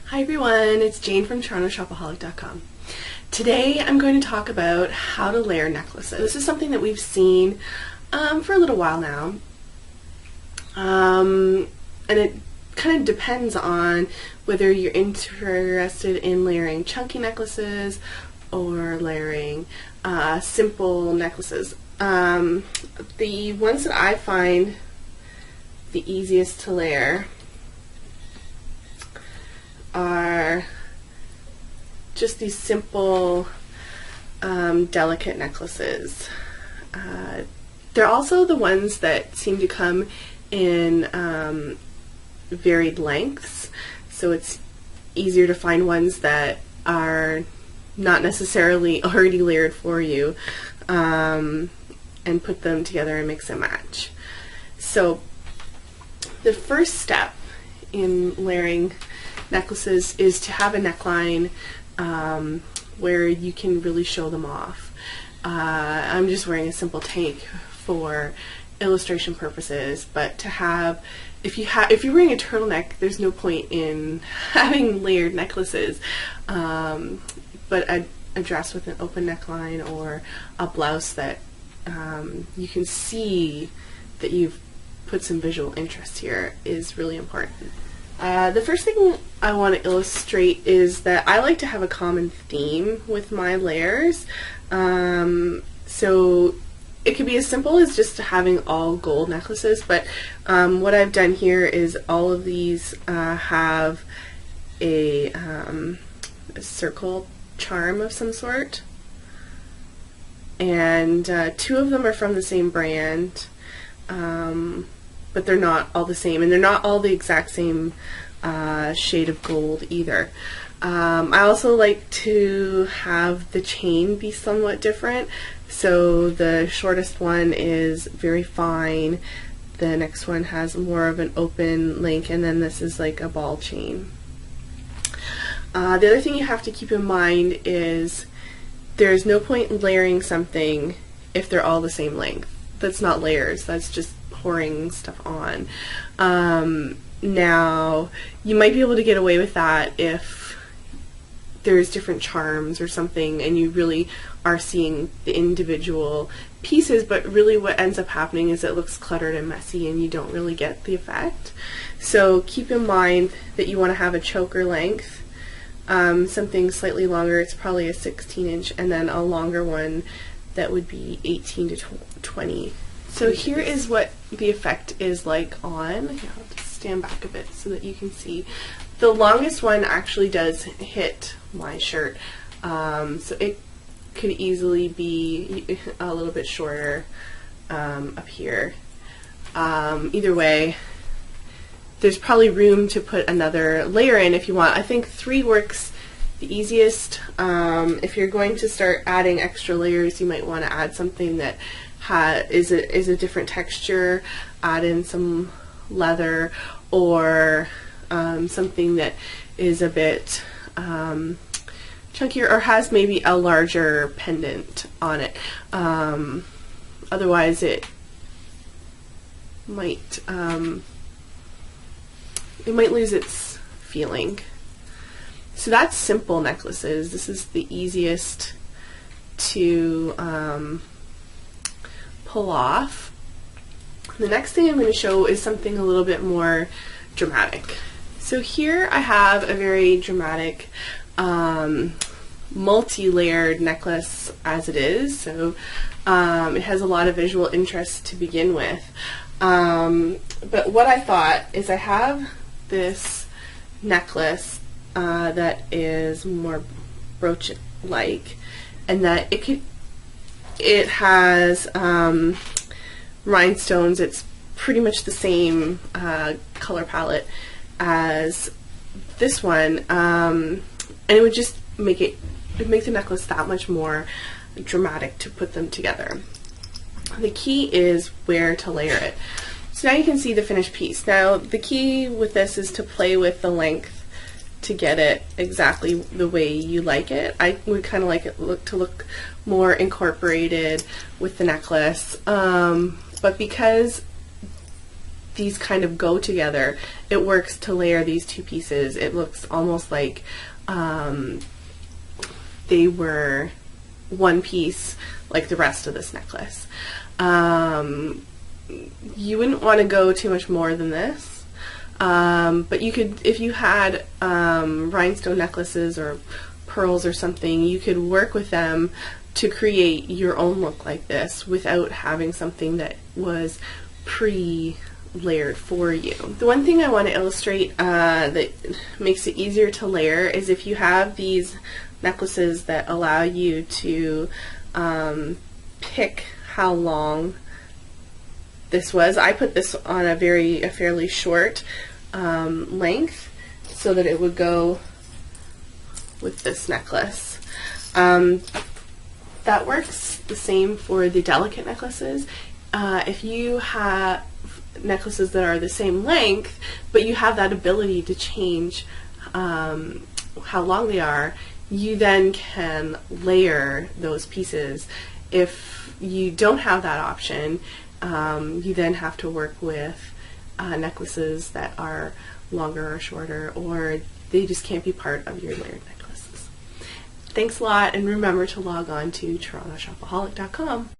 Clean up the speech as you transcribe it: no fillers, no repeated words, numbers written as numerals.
Hi everyone, it's Jane from TorontoShopaholic.com. Today I'm going to talk about how to layer necklaces. This is something that we've seen for a little while now, and it kind of depends on whether you're interested in layering chunky necklaces or layering simple necklaces. The ones that I find the easiest to layer are just these simple, delicate necklaces. They're also the ones that seem to come in varied lengths, so it's easier to find ones that are not necessarily already layered for you, and put them together and mix and match. So the first step in layering necklaces is to have a neckline where you can really show them off. I'm just wearing a simple tank for illustration purposes, but to have, if you're wearing a turtleneck, there's no point in having layered necklaces. But a dress with an open neckline or a blouse that you can see that you've put some visual interest here is really important. The first thing I want to illustrate is that I like to have a common theme with my layers. So it could be as simple as just having all gold necklaces, but what I've done here is all of these have a circle charm of some sort, and two of them are from the same brand, but they're not all the same, and they're not all the exact same shade of gold either. I also like to have the chain be somewhat different, so the shortest one is very fine, the next one has more of an open link, and then this is like a ball chain. The other thing you have to keep in mind is there's no point in layering something if they're all the same length. That's not layers, that's just pouring stuff on. Now, you might be able to get away with that if there's different charms or something and you really are seeing the individual pieces, but really what ends up happening is it looks cluttered and messy and you don't really get the effect. So keep in mind that you want to have a choker length, something slightly longer, it's probably a 16-inch, and then a longer one that would be 18 to 20. So here is what the effect is like on, here, I'll just stand back a bit so that you can see. The longest one actually does hit my shirt, so it could easily be a little bit shorter up here. Either way, there's probably room to put another layer in if you want. I think 3 works the easiest. If you're going to start adding extra layers, you might want to add something that is a different texture, add in some leather, or something that is a bit chunkier or has maybe a larger pendant on it. Otherwise it might lose its feeling. So that's simple necklaces. This is the easiest to pull off. The next thing I'm going to show is something a little bit more dramatic. So here I have a very dramatic multi-layered necklace as it is, so it has a lot of visual interest to begin with. But what I thought is I have this necklace that is more brooch-like, and that it has rhinestones. It's pretty much the same color palette as this one, and it would just make the necklace that much more dramatic to put them together. The key is where to layer it. So now you can see the finished piece. Now the key with this is to play with the length to get it exactly the way you like it. I would kind of like it to look more incorporated with the necklace, but because these kind of go together, it works to layer these two pieces. It looks almost like they were one piece, like the rest of this necklace. You wouldn't want to go too much more than this, but you could, if you had rhinestone necklaces or pearls or something, you could work with them to create your own look like this without having something that was pre-layered for you. The one thing I want to illustrate that makes it easier to layer is if you have these necklaces that allow you to pick how long this was. I put this on a fairly short length so that it would go with this necklace. That works the same for the delicate necklaces. If you have necklaces that are the same length, but you have that ability to change how long they are, you then can layer those pieces. If you don't have that option, you then have to work with necklaces that are longer or shorter, or they just can't be part of your layered necklaces. Thanks a lot, and remember to log on to TorontoShopaholic.com.